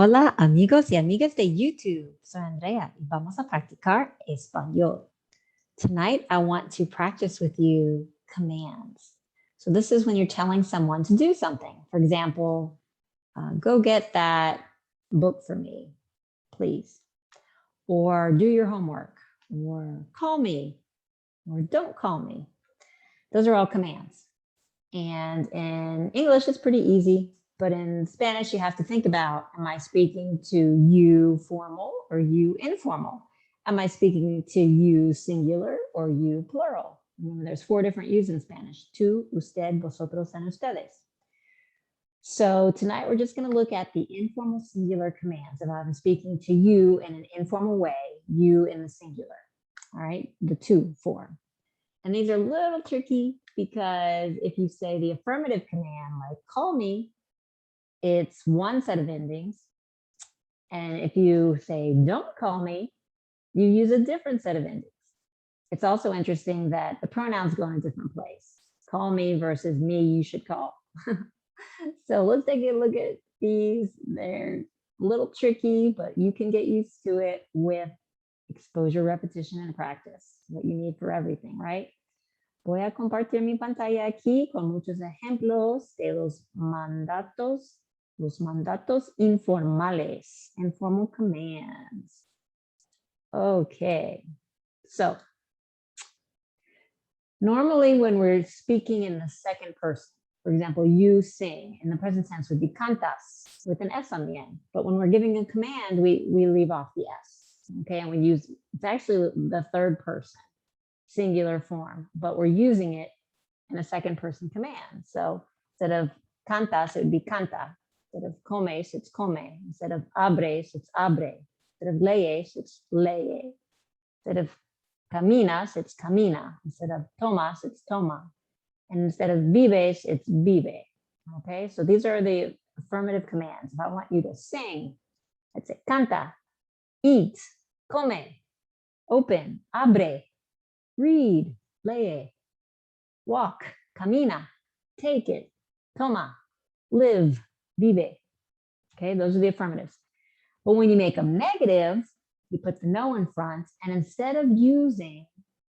Hola amigos y amigas de YouTube. Soy Andrea y vamos a practicar español. Tonight I want to practice with you commands. So this is when you're telling someone to do something. For example, go get that book for me, please. Or do your homework. Or call me. Or don't call me. Those are all commands. And in English, it's pretty easy. But in Spanish, you have to think about, am I speaking to you formal or you informal? Am I speaking to you singular or you plural? Remember, there's 4 different yous in Spanish: tú, usted, vosotros, and ustedes. So tonight, we're just going to look at the informal singular commands. If I'm speaking to you in an informal way, you in the singular. All right, the to form. And these are a little tricky because if you say the affirmative command, like call me, it's one set of endings. And if you say don't call me, you use a different set of endings. It's also interesting that the pronouns go in a different place. Call me versus me, you should call. So let's take a look at these. They're a little tricky, but you can get used to it with exposure, repetition, and practice. What you need for everything, right? Voy a compartir mi pantalla aquí con muchos ejemplos de los mandatos informales, informal commands. Okay, so normally when we're speaking in the second person, for example, you sing, in the present tense would be cantas with an S on the end. But when we're giving a command, we leave off the S, okay? And we use, it's actually the third person, singular form, but we're using it in a second person command. So instead of cantas, it would be canta. Instead of comes, it's come. Instead of abres, it's abre. Instead of lees, it's lee. Instead of caminas, it's camina. Instead of tomas, it's toma. And instead of vives, it's vive. Okay, so these are the affirmative commands. If I want you to sing, I'd say canta, eat, come, open, abre, read, lee, walk, camina, take it, toma, live, vive. Okay, those are the affirmatives. But when you make them negative, you put the no in front, and instead of using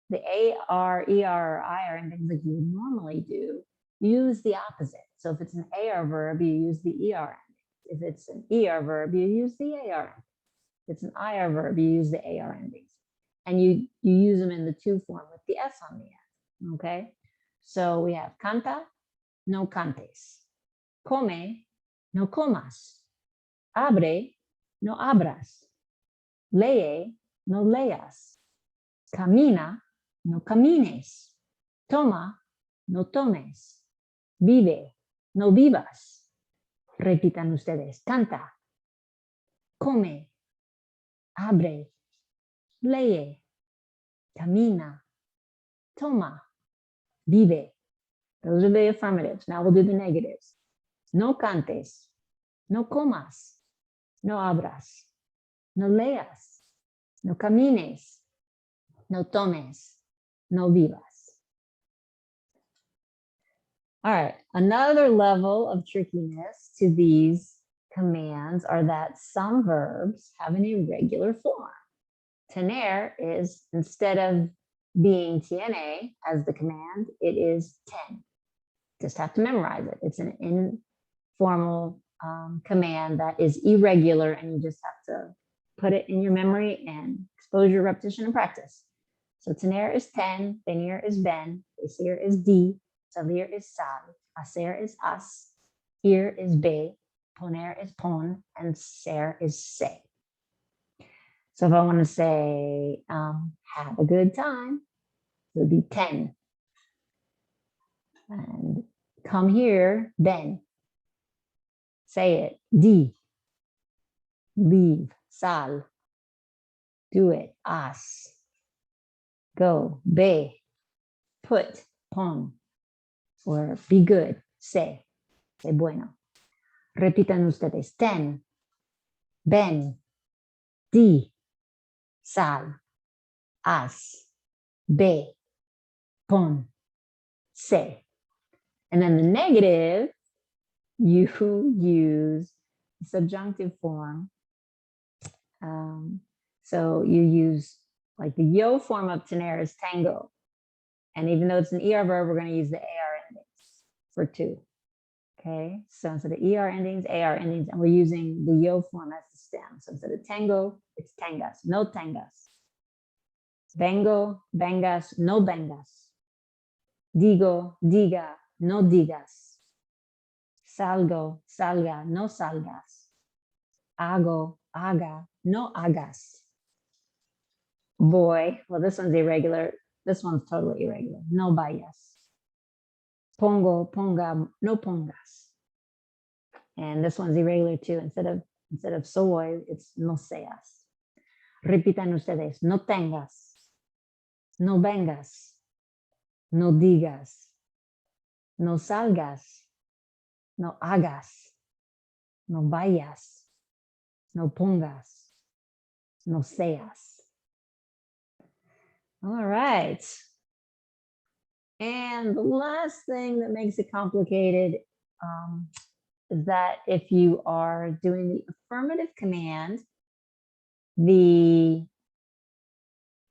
the AR, ER, or IR and things like you would normally do, use the opposite. So if it's an AR verb, you use the ER ending. If it's an ER verb, you use the AR ending. If it's an IR verb, you use the AR endings. And you use them in the to form with the S on the end, okay? So we have canta, no cantes. Come, no comas. Abre, no abras. Lee, no leas. Camina, no camines. Toma, no tomes. Vive, no vivas. Repitan ustedes. Canta, come, abre, lee, camina, toma, vive. Those are the affirmatives. Now we'll do the negatives. No cantes, no comas, no abras, no leas, no camines, no tomes, no vivas. All right, another level of trickiness to these commands are that some verbs have an irregular form. Tener is, instead of being tiene as the command, it is ten. Just have to memorize it. It's an informal command that is irregular, and you just have to put it in your memory and exposure, repetition, and practice. So tener is ten, venir is ven, decir is di, salir is sal, hacer is has, ir is be, poner is pon, and ser is se. So if I want to say, have a good time, it would be 10. And come here, then. Say it, di. Leave, sal. Do it, as. Go, be. Put, pon. Or be good, sé bueno. Repitan ustedes, ten, ven, di, sal, haz, ve, pon, sé. And then the negative, you use subjunctive form. So you use like the yo form of tener is tango. And even though it's an ER verb, we're going to use the AR endings for two. Okay, so instead of ER endings, AR endings, and we're using the yo form as the stem. So instead of tango, it's tangas, no tangas. Vengo, vengas, no vengas. Digo, diga, no digas. Salgo, salga, no salgas. Hago, haga, no hagas. Voy, well, this one's irregular. This one's totally irregular. No vayas. Pongo, ponga, no pongas. And this one's irregular too. Instead of soy, it's no seas. Repitan ustedes. No tengas. No vengas. No digas. No salgas. No hagas. No vayas. No pongas. No seas. All right. And the last thing that makes it complicated is that if you are doing the affirmative command, the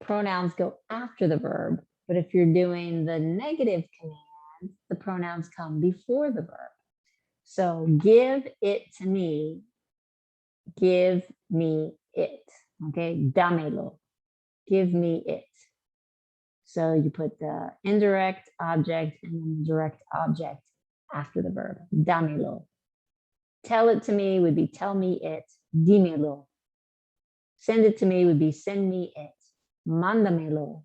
pronouns go after the verb. But if you're doing the negative command, the pronouns come before the verb. So give it to me. Give me it. Okay, dámelo. Give me it. So you put the indirect object and then the direct object after the verb. Dámelo. Tell it to me would be tell me it. Dímelo. Send it to me would be send me it. Mándamelo.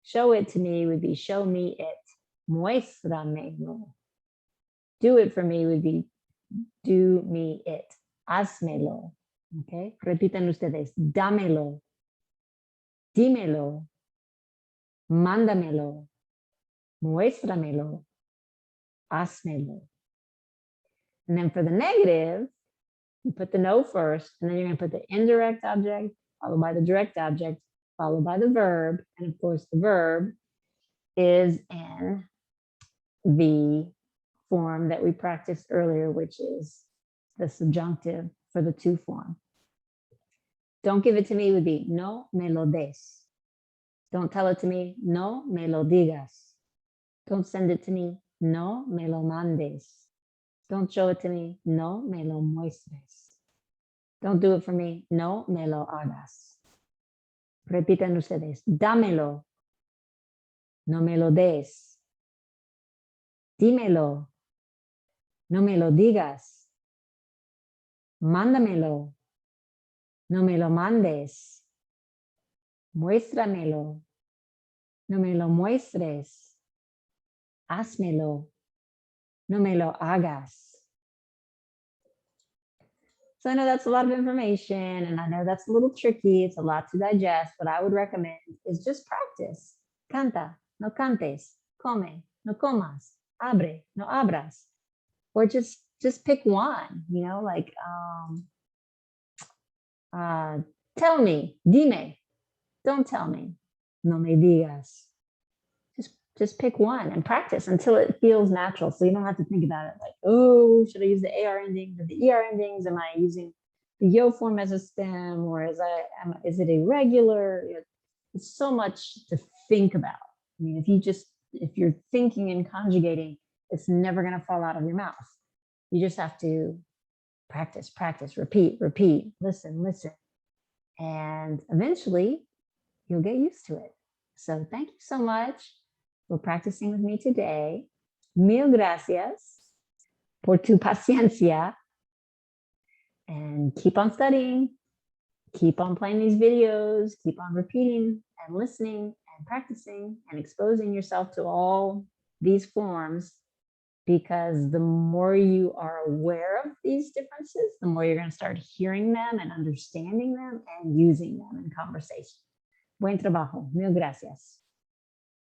Show it to me would be show me it. Muéstramelo. Do it for me would be do me it. Házmelo. Okay. Repitan ustedes. Dámelo. Dímelo. Mándamelo. Muéstramelo. Házmelo. And then for the negative, you put the no first, and then you're going to put the indirect object, followed by the direct object, followed by the verb. And of course, the verb is in the form that we practiced earlier, which is the subjunctive for the to form. Don't give it to me would be no me lo des. Don't tell it to me, no me lo digas. Don't send it to me, no me lo mandes. Don't show it to me, no me lo muestres. Don't do it for me, no me lo hagas. Repitan ustedes, dámelo, no me lo des. Dímelo, no me lo digas. Mándamelo, no me lo mandes. Muéstramelo, no me lo muestres. Házmelo, no me lo hagas. So I know that's a lot of information, and I know that's a little tricky. It's a lot to digest. What I would recommend is just practice. Canta, no cantes. Come, no comas. Abre, no abras. Or just pick one, you know, like tell me, dime. Don't tell me, no me digas. Just pick one and practice until it feels natural. So you don't have to think about it like, oh, should I use the AR endings or the ER endings? Am I using the yo form as a stem, or is it irregular? It's so much to think about. I mean, if you're thinking and conjugating, it's never going to fall out of your mouth. You just have to practice, repeat, listen. And eventually you'll get used to it. So thank you so much for practicing with me today. Mil gracias por tu paciencia. And keep on studying. Keep on playing these videos. Keep on repeating and listening and practicing and exposing yourself to all these forms, because the more you are aware of these differences, the more you're going to start hearing them and understanding them and using them in conversation. Buen trabajo. Mil gracias.